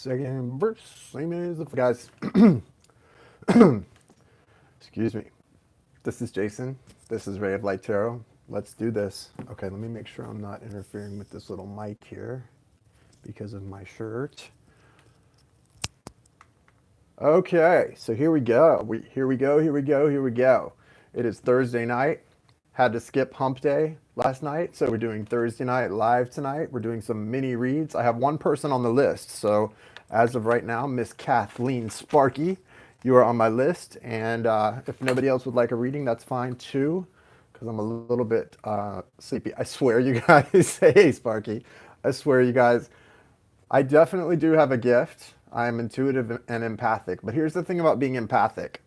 second verse, same as the guys. Excuse me. This is Jason. This is Ray of Light Tarot. Let's do this. Okay, let me make sure I'm not interfering with this little mic here because of my shirt. Okay, so here we go. Here we go. It is Thursday night. Had to skip hump day last night, so we're doing Thursday night live tonight. We're doing some mini reads. I have one person on the list, so as of right now, Miss Kathleen Sparky, you are on my list, and if nobody else would like a reading, that's fine too, because I'm a little bit sleepy. I swear, you guys, hey Sparky, I swear, you guys, I definitely do have a gift. I am intuitive and empathic, but here's the thing about being empathic.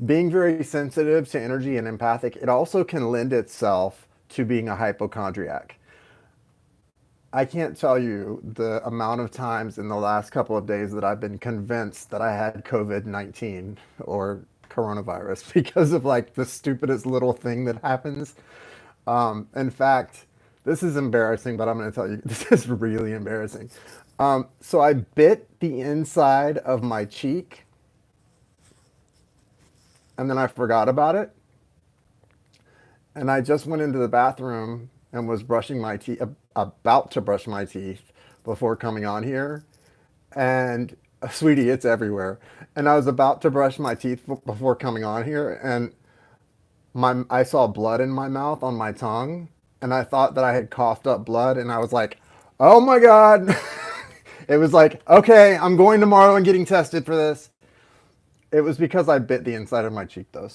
Being very sensitive to energy and empathic, it also can lend itself to being a hypochondriac. I can't tell you the amount of times in the last couple of days that I've been convinced that I had COVID-19 or coronavirus because of like the stupidest little thing that happens. In fact, this is embarrassing, but I'm going to tell you, this is really embarrassing. So I bit the inside of my cheek and then I forgot about it. And I just went into the bathroom and was brushing my teeth, about to brush my teeth before coming on here. And sweetie, it's everywhere. And I was about to brush my teeth before coming on here, and I saw blood in my mouth on my tongue, and I thought that I had coughed up blood, and I was like, oh my God. It was like, okay, I'm going tomorrow and getting tested for this. It was because I bit the inside of my cheek though.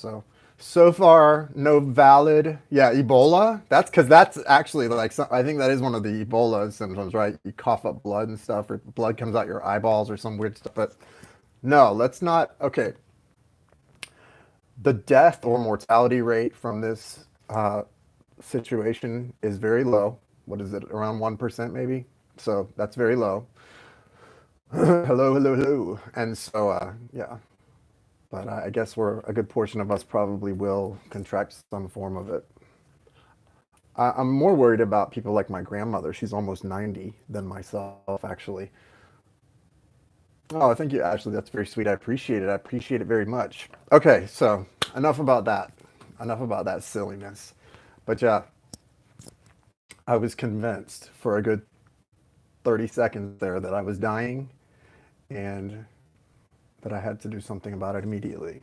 So far, no valid, yeah, Ebola. That's because that's actually like, I think that is one of the Ebola symptoms, right? You cough up blood and stuff, or blood comes out your eyeballs or some weird stuff. But no, let's not, okay. The death or mortality rate from this situation is very low. What is it, around 1% maybe? So that's very low. Hello. And so, yeah. But I guess a good portion of us probably will contract some form of it. I'm more worried about people like my grandmother. She's almost 90 than myself, actually. Oh, thank you, Ashley. That's very sweet. I appreciate it. I appreciate it very much. Okay, so enough about that. Enough about that silliness. But yeah, I was convinced for a good 30 seconds there that I was dying and that I had to do something about it immediately.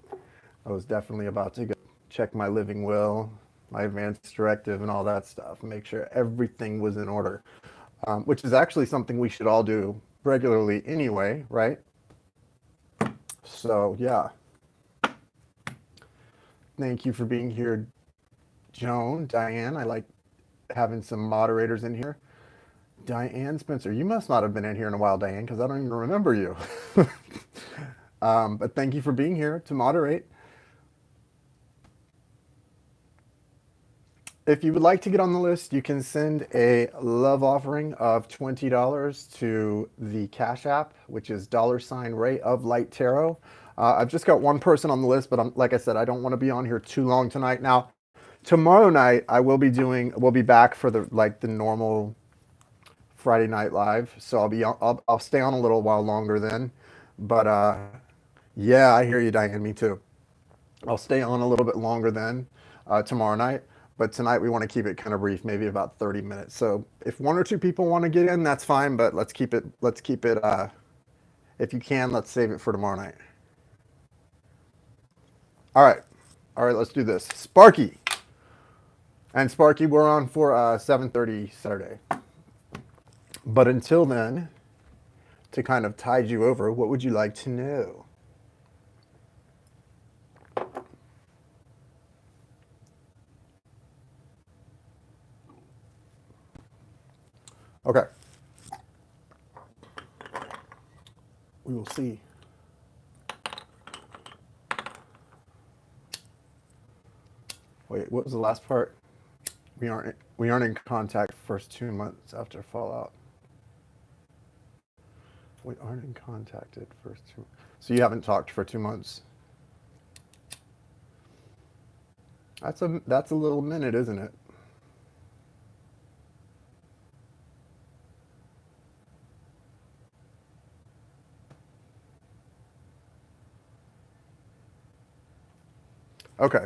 I was definitely about to go check my living will, my advance directive, and all that stuff, make sure everything was in order, which is actually something we should all do regularly anyway, right? So, yeah. Thank you for being here, Joan, Diane. I like having some moderators in here. Diane Spencer, you must not have been in here in a while, Diane, because I don't even remember you. But thank you for being here to moderate. If you would like to get on the list, you can send a love offering of $20 to the Cash App, which is $RayofLightTarot. I've just got one person on the list, but like I said, I don't want to be on here too long tonight. Now, tomorrow night I will be we'll be back for the normal Friday night live, so I'll stay on a little while longer then. But yeah, I hear you, Diane. Me too. I'll stay on a little bit longer then tomorrow night. But tonight we want to keep it kind of brief, maybe about 30 minutes. So if one or two people want to get in, that's fine. But let's keep it. If you can, let's save it for tomorrow night. All right. Let's do this. Sparky. And Sparky, we're on for 7:30 Saturday. But until then, to kind of tide you over, what would you like to know? Okay. We will see. Wait, what was the last part? We aren't in contact first 2 months after Fallout. We aren't in contact at first 2. So you haven't talked for 2 months. That's a little minute, isn't it? Okay.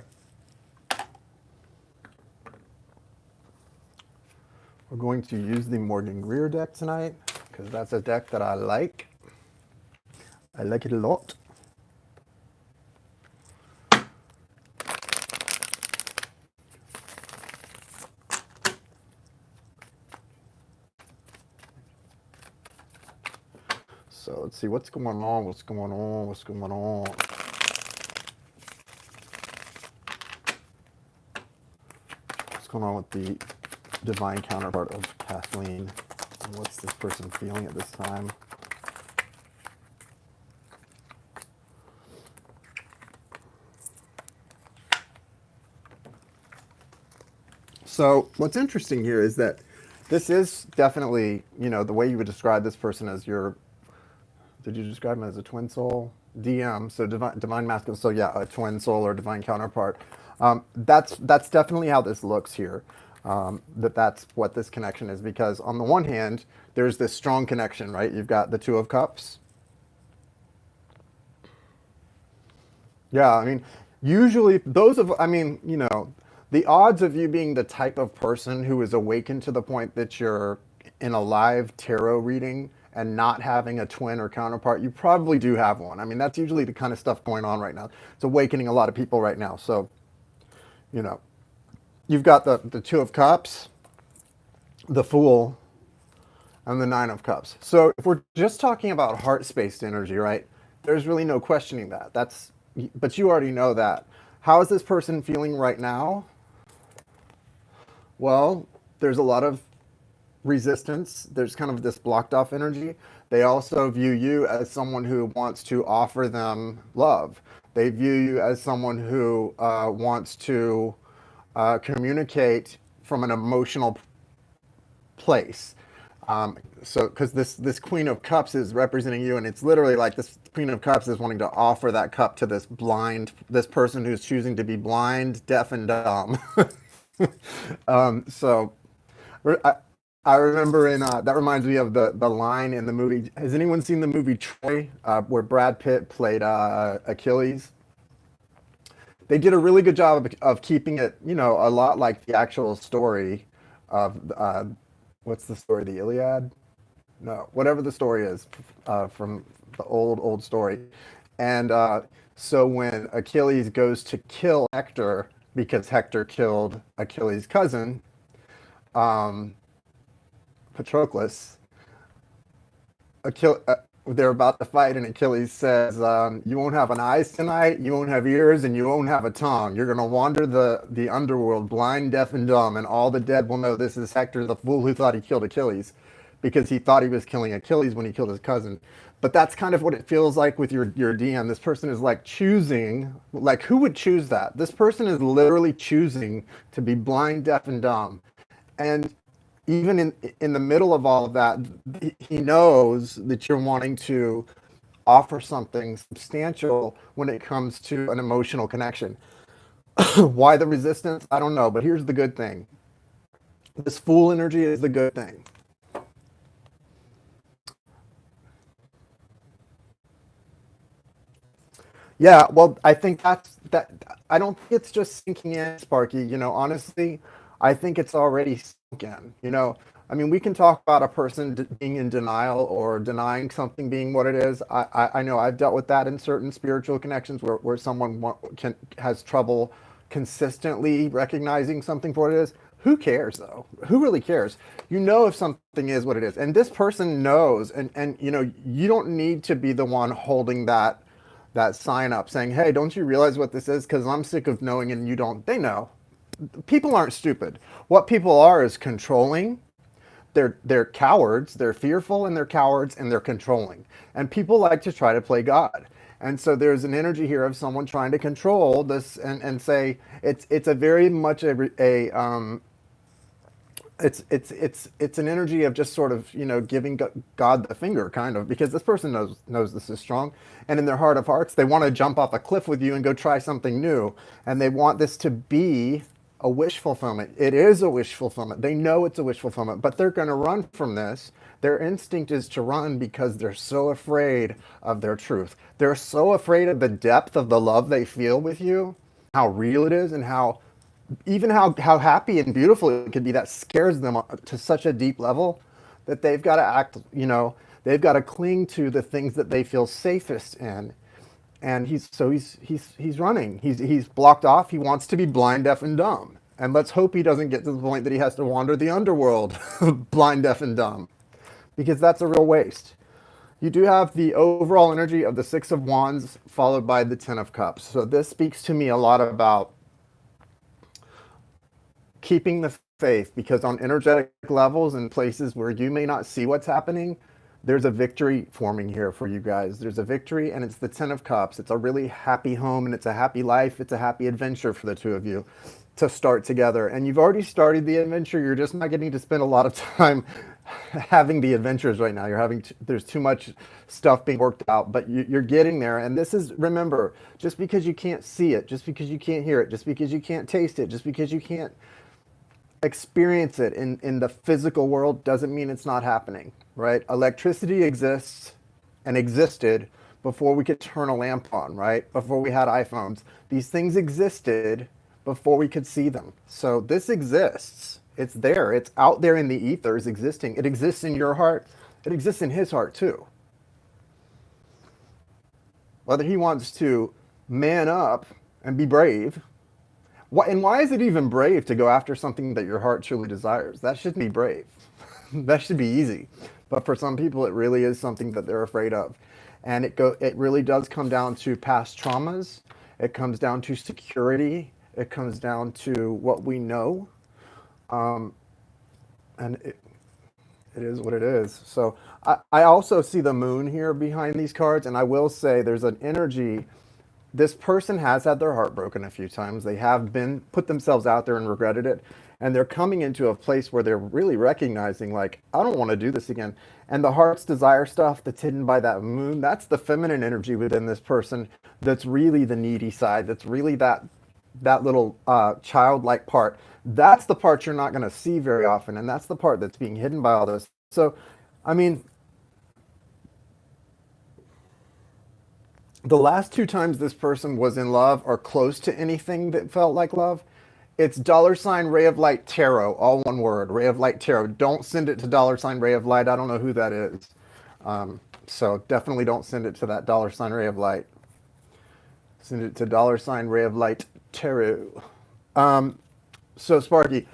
We're going to use the Morgan Greer deck tonight because that's a deck that I like. I like it a lot. So let's see what's going on, what's going on, what's going on. What's going on with the divine counterpart of Kathleen? And what's this person feeling at this time? So what's interesting here is that this is definitely, you know, the way you would describe this person as your, did you describe him as a twin soul? DM, so divine masculine, so yeah, a twin soul or divine counterpart. That's definitely how this looks here. That's what this connection is, because on the one hand, there's this strong connection, right? You've got the Two of Cups. Yeah, I mean, usually those of, I mean, you know, the odds of you being the type of person who is awakened to the point that you're in a live tarot reading and not having a twin or counterpart, you probably do have one. I mean, that's usually the kind of stuff going on right now. It's awakening a lot of people right now. So, you know, you've got the Two of Cups, the Fool, and the Nine of Cups. So if we're just talking about heart-spaced energy, right, there's really no questioning that. But you already know that. How is this person feeling right now? Well, there's a lot of resistance. There's kind of this blocked off energy. They also view you as someone who wants to offer them love. They view you as someone who wants to communicate from an emotional place. So, because this Queen of Cups is representing you, and it's literally like this Queen of Cups is wanting to offer that cup to this person who's choosing to be blind, deaf, and dumb. So, I, I remember that reminds me of the line in the movie. Has anyone seen the movie Troy, where Brad Pitt played Achilles? They did a really good job of keeping it, you know, a lot like the actual story of what's the story, the Iliad? No, whatever the story is from the old story. And so when Achilles goes to kill Hector because Hector killed Achilles' cousin, um, Patroclus, they're about to fight, and Achilles says, "You won't have an eyes tonight, you won't have ears, and you won't have a tongue. You're going to wander the underworld, blind, deaf, and dumb, and all the dead will know this is Hector, the fool who thought he killed Achilles, because he thought he was killing Achilles when he killed his cousin." But that's kind of what it feels like with your DM. This person is like choosing, like who would choose that? This person is literally choosing to be blind, deaf, and dumb, and even in the middle of all of that, he knows that you're wanting to offer something substantial when it comes to an emotional connection. Why the resistance? I don't know, but here's the good thing. This Fool energy is the good thing. Yeah, well, I think that. I don't think it's just sinking in, Sparky. You know, honestly, I think it's already sunk in. You know, I mean, we can talk about a person being in denial or denying something being what it is. I know I've dealt with that in certain spiritual connections where someone has trouble consistently recognizing something for what it is. Who cares though? Who really cares? You know if something is what it is, and this person knows, and you know you don't need to be the one holding that sign up saying, "Hey, don't you realize what this is? Because I'm sick of knowing and you don't." They know. People aren't stupid. What people are is controlling. They're cowards. They're fearful and they're cowards and they're controlling. And people like to try to play God. And so there's an energy here of someone trying to control this and say it's a very much it's an energy of just sort of, you know, giving God the finger, kind of, because this person knows this is strong, and in their heart of hearts they want to jump off a cliff with you and go try something new, and they want this to be a wish fulfillment. It is a wish fulfillment. They know it's a wish fulfillment, but they're going to run from this. Their instinct is to run because they're so afraid of their truth. They're so afraid of the depth of the love they feel with you how real it is and how even how happy and beautiful it could be, that scares them to such a deep level that they've got to act, they've got to cling to the things that they feel safest in. And he's running. He's blocked off. He wants to be blind, deaf, and dumb. And let's hope he doesn't get to the point that he has to wander the underworld blind, deaf, and dumb, because that's a real waste. You do have the overall energy of the Six of Wands followed by the Ten of Cups. So this speaks to me a lot about keeping the faith, because on energetic levels and places where you may not see what's happening, there's a victory forming here for you guys. There's a victory, and it's the Ten of Cups. It's a really happy home, and it's a happy life. It's a happy adventure for the two of you to start together. And you've already started the adventure. You're just not getting to spend a lot of time having the adventures right now. There's too much stuff being worked out, but you're getting there. And this is, remember, just because you can't see it, just because you can't hear it, just because you can't taste it, just because you can't experience it in the physical world doesn't mean it's not happening, right? Electricity exists and existed before we could turn a lamp on, right? Before we had iPhones. These things existed before we could see them. So this exists. It's there. It's out there in the ethers existing. It exists in your heart. It exists in his heart too. Whether he wants to man up and be brave. And why is it even brave to go after something that your heart truly desires? That shouldn't be brave. That should be easy. But for some people, it really is something that they're afraid of. And it really does come down to past traumas. It comes down to security. It comes down to what we know. And it is what it is. So I also see the moon here behind these cards. And I will say there's an energy. This person has had their heart broken a few times. They have put themselves out there and regretted it. And they're coming into a place where they're really recognizing, like, I don't want to do this again. And the heart's desire stuff that's hidden by that moon, that's the feminine energy within this person. That's really the needy side. That's really that little childlike part. That's the part you're not going to see very often. And that's the part that's being hidden by all this. So, I mean, the last two times this person was in love or close to anything that felt like love, it's $RayofLightTarot, all one word, RayofLightTarot. Don't send it to $Ray of Light. I don't know who that is. So definitely don't send it to that $Ray of Light. Send it to $RayofLightTarot. So Sparky,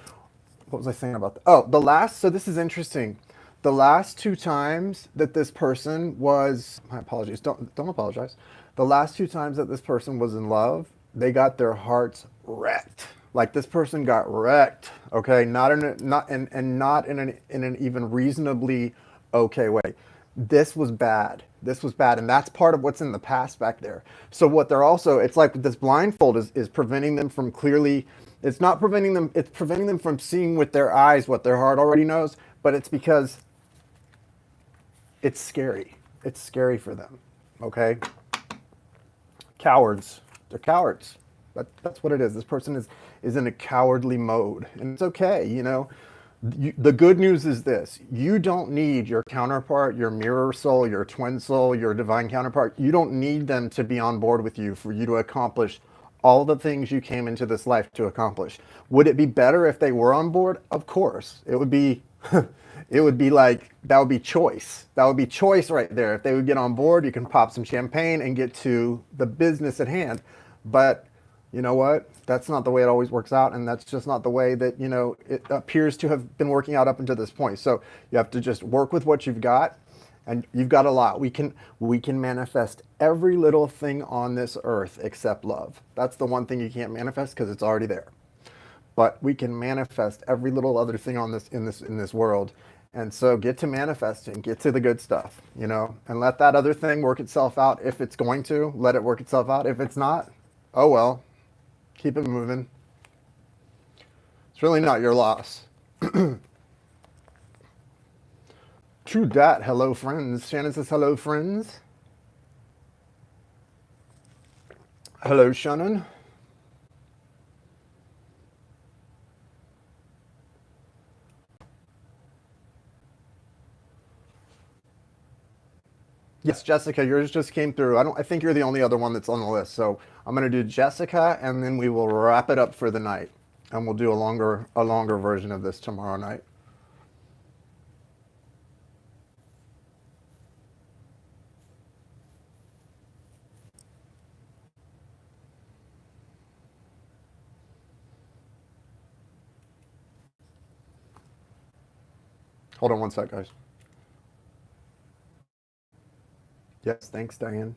what was I saying about that? Oh, so this is interesting. The last two times that this person was, my apologies, don't apologize. The last two times that this person was in love, they got their hearts wrecked. Like this person got wrecked, okay? Not in an even reasonably okay way. This was bad. This was bad, and that's part of what's in the past back there. So what they're also, it's like this blindfold is preventing them from clearly, it's not preventing them, it's preventing them from seeing with their eyes what their heart already knows, but it's because it's scary. It's scary for them, okay? Cowards. They're cowards. That's what it is. This person is in a cowardly mode, and it's okay, you know. The good news is this: you don't need your counterpart, your mirror soul, your twin soul, your divine counterpart. You don't need them to be on board with you for you to accomplish all the things you came into this life to accomplish. Would it be better if they were on board? Of course. It would be it would be like, that would be choice. That would be choice right there. If they would get on board, you can pop some champagne and get to the business at hand. But you know what? That's not the way it always works out, and that's just not the way that, you know, it appears to have been working out up until this point. So you have to just work with what you've got, and you've got a lot. We can manifest every little thing on this earth except love. That's the one thing you can't manifest because it's already there. But we can manifest every little other thing on this in this world. And so get to manifesting, get to the good stuff, you know, and let that other thing work itself out. If it's going to, let it work itself out. If it's not, oh well. Keep it moving. It's really not your loss. True that. Hello, friends. Shannon says, hello, friends. Hello, Shannon. Yes, Jessica, yours just came through. I think you're the only other one that's on the list. So I'm gonna do Jessica, and then we will wrap it up for the night, and we'll do a longer version of this tomorrow night. Hold on one sec, guys. Yes, thanks, Diane.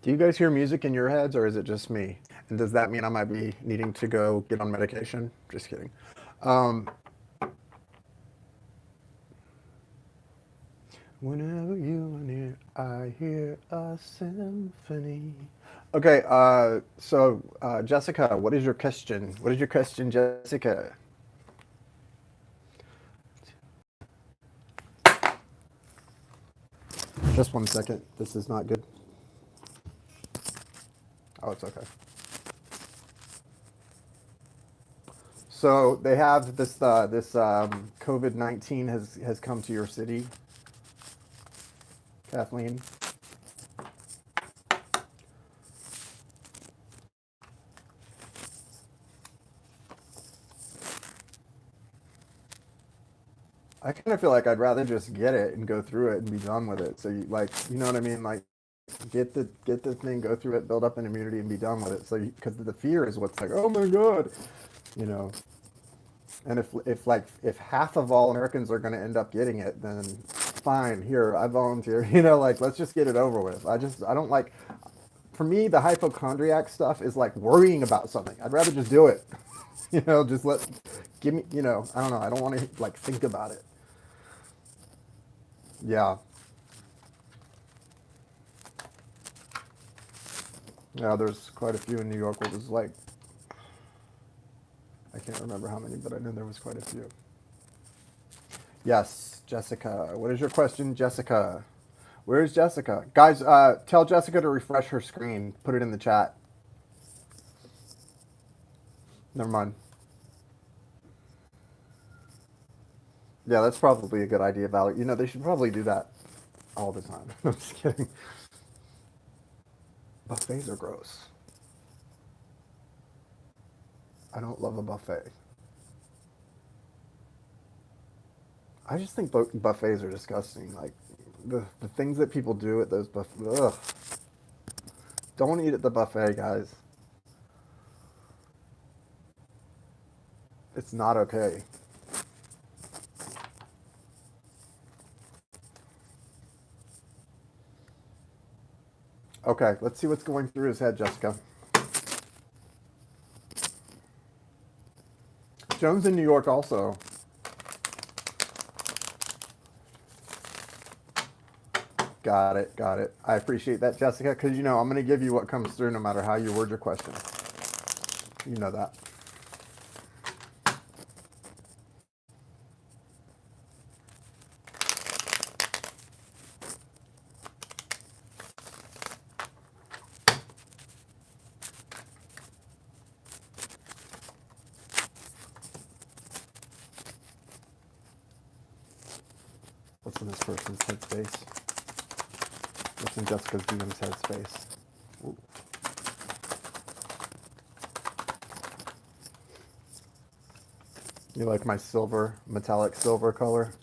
Do you guys hear music in your heads, or is it just me? And does that mean I might be needing to go get on medication? Just kidding. Um, Whenever you are near, I hear a symphony. Okay, so Jessica, what is your question? What is your question, Jessica? Just one second. This is not good. Oh, it's okay. So they have this COVID-19 has come to your city, Kathleen. I kind of feel like I'd rather just get it and go through it and be done with it. So you know what I mean? Like, get the thing, go through it, build up an immunity, and be done with it. So, because the fear is what's like, oh my god, you know. And if half of all Americans are going to end up getting it, then fine. Here, I volunteer. You know, like let's just get it over with. I don't like. For me, the hypochondriac stuff is like worrying about something. I'd rather just do it. You know, just give me. You know, I don't know. I don't want to like think about it. Yeah. Yeah, there's quite a few in New York. It was like, I can't remember how many, but I know there was quite a few. Yes, Jessica. What is your question, Jessica? Where is Jessica? Guys, tell Jessica to refresh her screen. Put it in the chat. Never mind. Yeah, that's probably a good idea, Valerie. You know, they should probably do that all the time. I'm just kidding. Buffets are gross. I don't love a buffet. I just think buffets are disgusting. Like the things that people do at those buffets. Ugh. Don't eat at the buffet, guys. It's not okay. Okay, let's see what's going through his head, Jessica. Joan's in New York also. Got it, got it. I appreciate that, Jessica, because you know I'm going to give you what comes through no matter how you word your question. You know that. What's in this person's headspace? What's in Jessica's DM's headspace? Ooh. You like my silver, metallic silver color?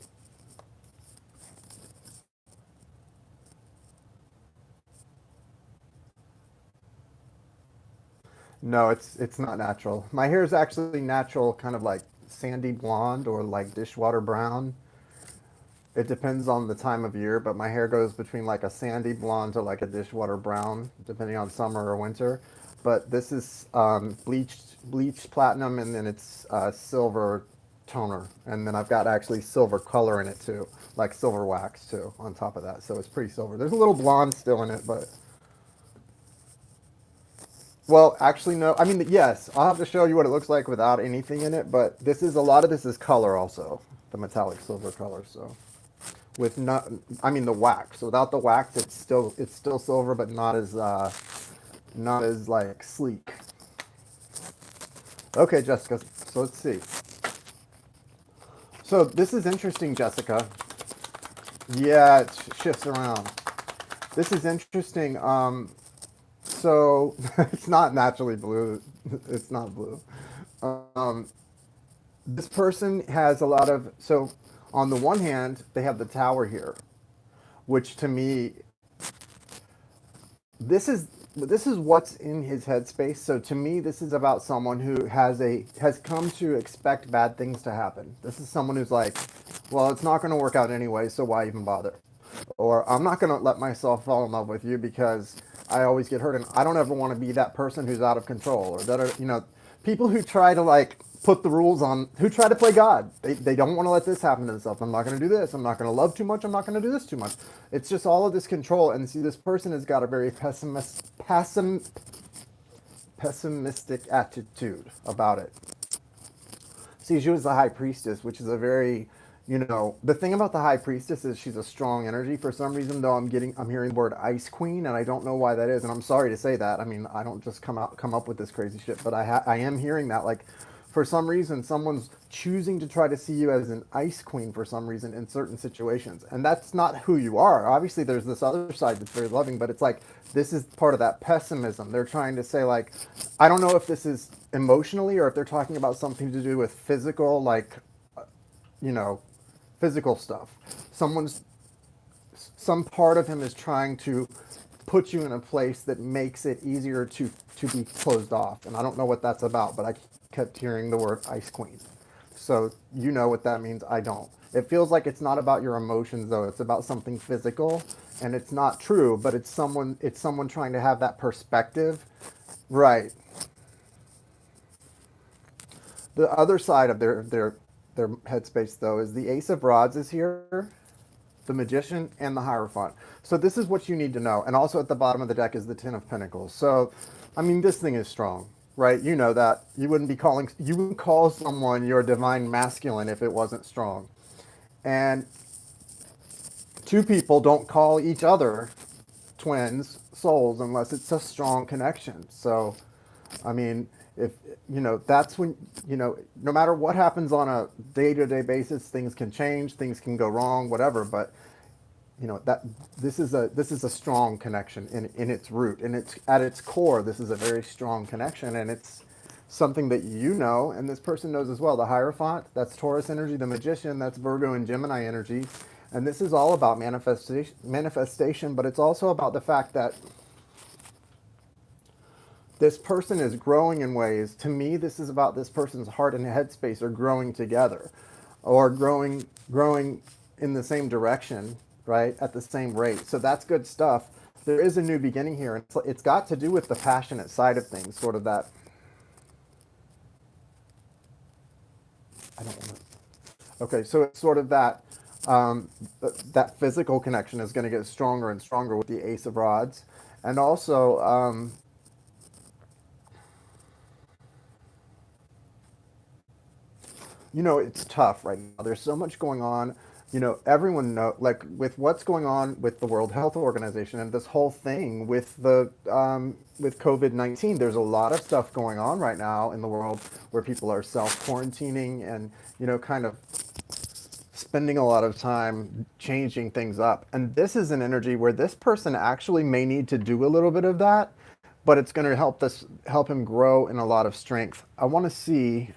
No, it's not natural. My hair is actually natural, kind of like sandy blonde or like dishwater brown. It depends on the time of year, but my hair goes between like a sandy blonde to like a dishwater brown, depending on summer or winter. But this is bleached platinum, and then it's silver toner, and then I've got actually silver color in it too, like silver wax too on top of that. So it's pretty silver. There's a little blonde still in it, but well, actually no. I mean, yes, I'll have to show you what it looks like without anything in it. But this is a lot of this is color also, the metallic silver color. So with not, I mean the wax. So without the wax, it's still silver, but not as like sleek. Okay, Jessica. So let's see. So this is interesting, Jessica. Yeah, it shifts around. This is interesting. So it's not naturally blue. It's not blue. Um, this person has a lot of, so on the one hand, they have the tower here, which to me, this is this is what's in his headspace. So to me, this is about someone who has come to expect bad things to happen. This is someone who's like, well, it's not going to work out anyway, so why even bother? Or I'm not going to let myself fall in love with you because I always get hurt, and I don't ever want to be that person who's out of control, or that are, people who try to like put the rules on, who try to play God. They don't want to let this happen to themselves. I'm not going to do this. I'm not going to love too much. I'm not going to do this too much. It's just all of this control. And see, this person has got a very pessimistic attitude about it. See, she was the high priestess, which is a very, the thing about the high priestess is she's a strong energy. For some reason, though, I'm hearing the word ice queen, and I don't know why that is. And I'm sorry to say that. I mean, I don't just come up with this crazy shit, but I am hearing that, like, for some reason, someone's choosing to try to see you as an ice queen for some reason in certain situations. And that's not who you are. Obviously, there's this other side that's very loving, but it's like, this is part of that pessimism. They're trying to say, like, I don't know if this is emotionally or if they're talking about something to do with physical, like, you know, physical stuff. Some part of him is trying to put you in a place that makes it easier to be closed off. And I don't know what that's about, but I kept hearing the word ice queen. So you know what that means. I don't. It feels like it's not about your emotions, though. It's about something physical, and it's not true, but it's someone trying to have that perspective. Right. The other side of their headspace, though, is the Ace of Rods is here, the Magician, and the Hierophant. So this is what you need to know. And also at the bottom of the deck is the Ten of Pentacles. So, I mean, this thing is strong, right? You know that. You wouldn't call someone your divine masculine if it wasn't strong. And two people don't call each other twins souls unless it's a strong connection. So, I mean, if that's when, no matter what happens on a day-to-day basis, things can change, things can go wrong, whatever. But that this is a strong connection in its root, and it's at its core. This is a very strong connection, and it's something that and this person knows as well. The Hierophant, that's Taurus energy. The Magician, that's Virgo and Gemini energy. And this is all about manifestation, but it's also about the fact that this person is growing in ways. To me, this is about this person's heart and headspace are growing together, or growing in the same direction, right, at the same rate. So that's good stuff. There is a new beginning here, and it's got to do with the passionate side of things, sort of that. I don't want to. Okay, so it's sort of that. That physical connection is going to get stronger and stronger with the Ace of Rods, and also. It's tough right now. There's so much going on. Everyone like with what's going on with the World Health Organization and this whole thing with the with COVID-19. There's a lot of stuff going on right now in the world where people are self-quarantining and kind of spending a lot of time changing things up. And this is an energy where this person actually may need to do a little bit of that, but it's going to help him grow in a lot of strength. I want to see.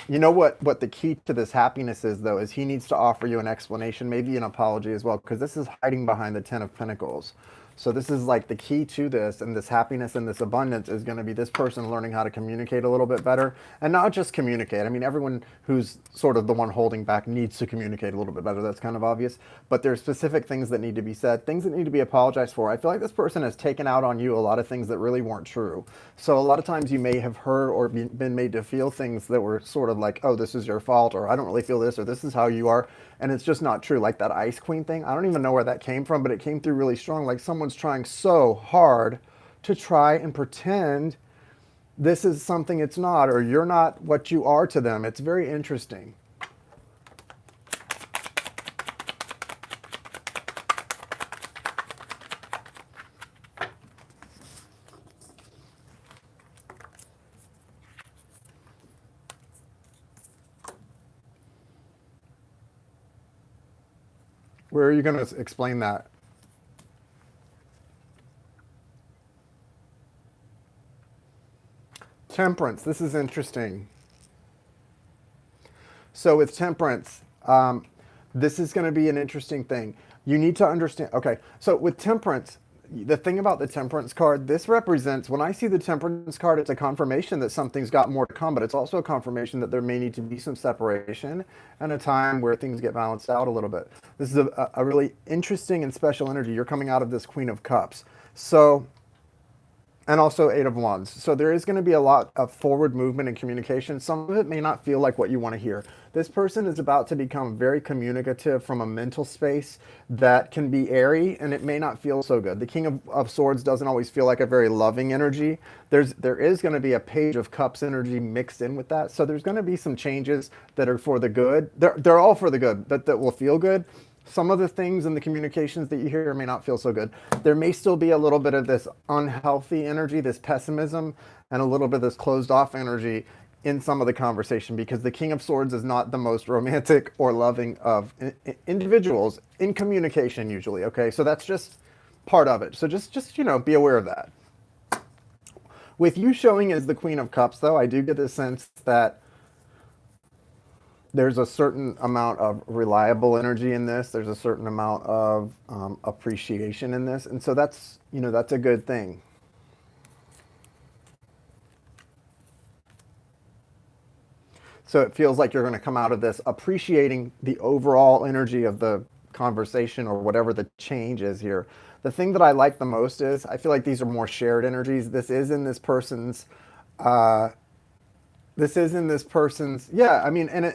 What the key to this happiness is, though, is he needs to offer you an explanation, maybe an apology as well, because this is hiding behind the Ten of Pentacles. So this is like the key to this, and this happiness and this abundance is going to be this person learning how to communicate a little bit better, and not just communicate. I mean, everyone who's sort of the one holding back needs to communicate a little bit better. That's kind of obvious, but there's specific things that need to be said, things that need to be apologized for. I feel like this person has taken out on you a lot of things that really weren't true. So a lot of times you may have heard or been made to feel things that were sort of like, oh, this is your fault, or I don't really feel this, or this is how you are. And it's just not true. Like that Ice Queen thing, I don't even know where that came from, but it came through really strong. Like someone's trying so hard to try and pretend this is something it's not, or you're not what you are to them. It's very interesting. Where are you going to explain that? Temperance. This is interesting. So with temperance, this is going to be an interesting thing. You need to understand. Okay, so with temperance, the thing about the temperance card, this represents, when I see the temperance card, it's a confirmation that something's got more to come, but it's also a confirmation that there may need to be some separation and a time where things get balanced out a little bit. This is a really interesting and special energy. You're coming out of this Queen of Cups. So, and also Eight of Wands. So there is going to be a lot of forward movement and communication. Some of it may not feel like what you want to hear. This person is about to become very communicative from a mental space that can be airy, and it may not feel so good. The King of Swords doesn't always feel like a very loving energy. There is going to be a Page of Cups energy mixed in with that. So there's going to be some changes that are for the good. They're all for the good, that will feel good. Some of the things in the communications that you hear may not feel so good. There may still be a little bit of this unhealthy energy, this pessimism, and a little bit of this closed off energy in some of the conversation, because the King of Swords is not the most romantic or loving of individuals in communication usually, okay? So that's just part of it. So just be aware of that. With you showing as the Queen of Cups, though, I do get the sense that there's a certain amount of reliable energy in this. There's a certain amount of appreciation in this. And so that's a good thing. So it feels like you're going to come out of this appreciating the overall energy of the conversation or whatever the change is here. The thing that I like the most is I feel like these are more shared energies. This is in this person's yeah, I mean, and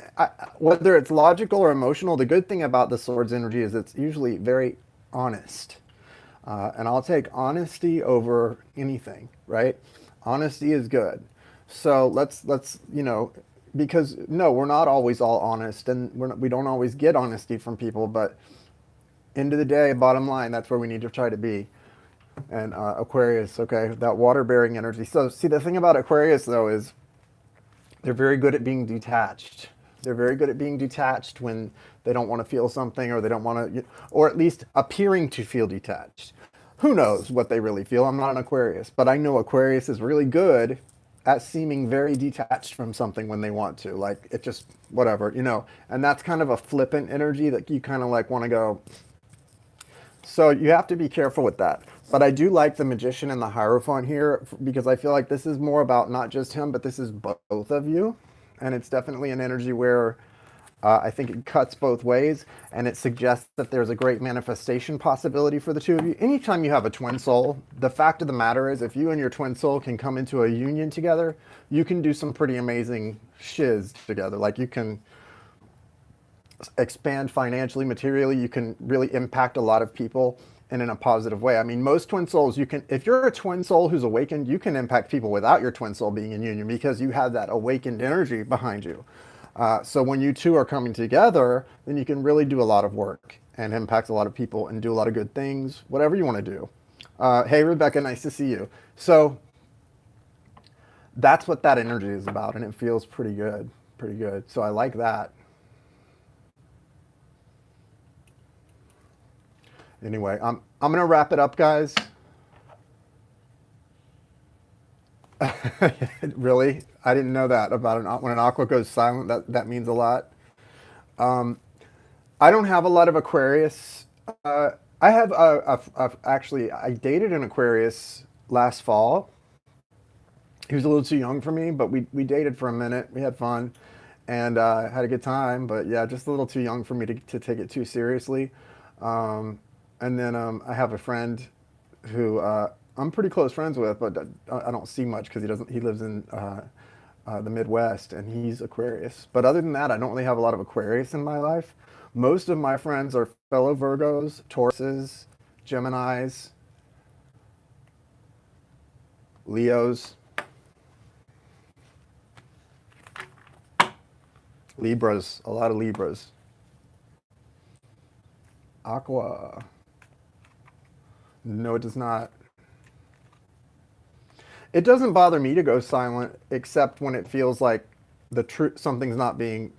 whether it's logical or emotional, the good thing about the Swords energy is it's usually very honest. And I'll take honesty over anything, right? Honesty is good. So let's because no, we're not always all honest, and we don't always get honesty from people, but end of the day, bottom line, that's where we need to try to be. And Aquarius, okay, that water-bearing energy. So see, the thing about Aquarius, though, is they're very good at being detached. They're very good at being detached when they don't want to feel something, or they don't want to, or at least appearing to feel detached. Who knows what they really feel? I'm not an Aquarius, but I know Aquarius is really good at seeming very detached from something when they want to. Like, it just, whatever, and that's kind of a flippant energy that you kind of like want to go. So you have to be careful with that. But I do like the Magician and the Hierophant here, because I feel like this is more about not just him, but this is both of you. And it's definitely an energy where I think it cuts both ways, and it suggests that there's a great manifestation possibility for the two of you. Anytime you have a twin soul, the fact of the matter is, if you and your twin soul can come into a union together, you can do some pretty amazing shiz together. Like, you can expand financially, materially, you can really impact a lot of people and in a positive way. I mean, most twin souls, if you're a twin soul who's awakened, you can impact people without your twin soul being in union, because you have that awakened energy behind you. So when you two are coming together, then you can really do a lot of work and impact a lot of people and do a lot of good things, whatever you want to do. Hey, Rebecca, nice to see you. So that's what that energy is about, and it feels pretty good, pretty good. So I like that. Anyway, I'm going to wrap it up, guys. Really? I didn't know that about when an aqua goes silent. That means a lot. I don't have a lot of Aquarius. I have actually, I dated an Aquarius last fall. He was a little too young for me, but we dated for a minute. We had fun and had a good time. But yeah, just a little too young for me to take it too seriously. And then I have a friend who I'm pretty close friends with, but I don't see much because he lives in the Midwest, and he's Aquarius. But other than that, I don't really have a lot of Aquarius in my life. Most of my friends are fellow Virgos, Tauruses, Geminis, Leos, Libras, a lot of Libras. Aqua. No, it does not. It doesn't bother me to go silent, except when it feels like something's not being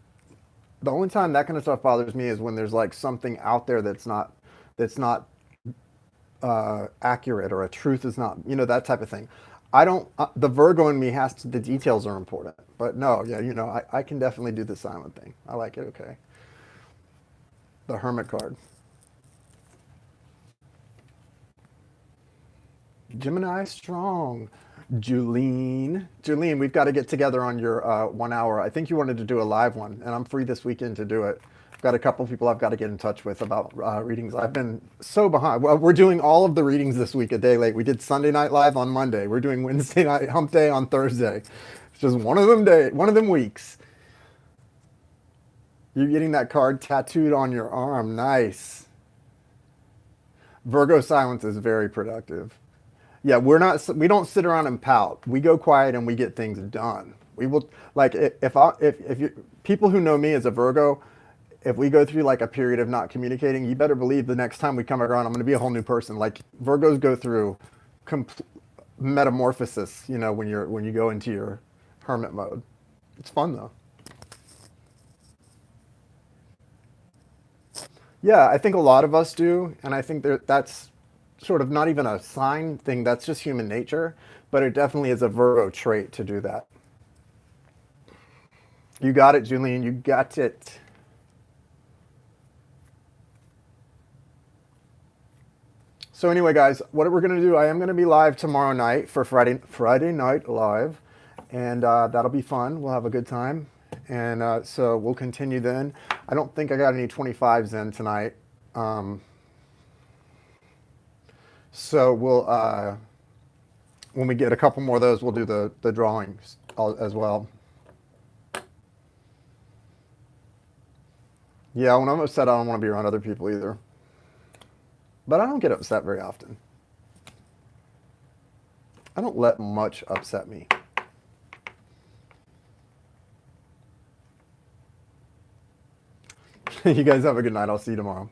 The only time that kind of stuff bothers me is when there's like something out there that's not accurate, or a truth is not, that type of thing. I don't, the Virgo in me has to, the details are important. But no, yeah, I can definitely do the silent thing. I like it, okay. The Hermit card. Gemini strong. Julene, we've got to get together on your 1 hour. I think you wanted to do a live one, and I'm free this weekend to do it. I've got a couple people I've got to get in touch with about readings. I've been so behind. Well, we're doing all of the readings this week a day late. We did Sunday Night Live on Monday. We're doing Wednesday Night Hump Day on Thursday. It's just one of them weeks. You're getting that card tattooed on your arm. Nice. Virgo silence is very productive. Yeah, we don't sit around and pout. We go quiet and we get things done. We will, like, if you, people who know me as a Virgo, if we go through like a period of not communicating, you better believe the next time we come around, I'm going to be a whole new person. Like, Virgos go through metamorphosis, when you go into your hermit mode. It's fun though. Yeah, I think a lot of us do, and I think that's sort of not even a sign thing, that's just human nature, but it definitely is a Virgo trait to do that. You got it, Julian, you got it. So anyway, guys, what we're going to do, I am going to be live tomorrow night for Friday Night Live, and that'll be fun. We'll have a good time, and so we'll continue then. I don't think I got any 25s in tonight. So we'll, when we get a couple more of those, we'll do the drawings as well. Yeah, when I'm upset, I don't want to be around other people either. But I don't get upset very often. I don't let much upset me. You guys have a good night. I'll see you tomorrow.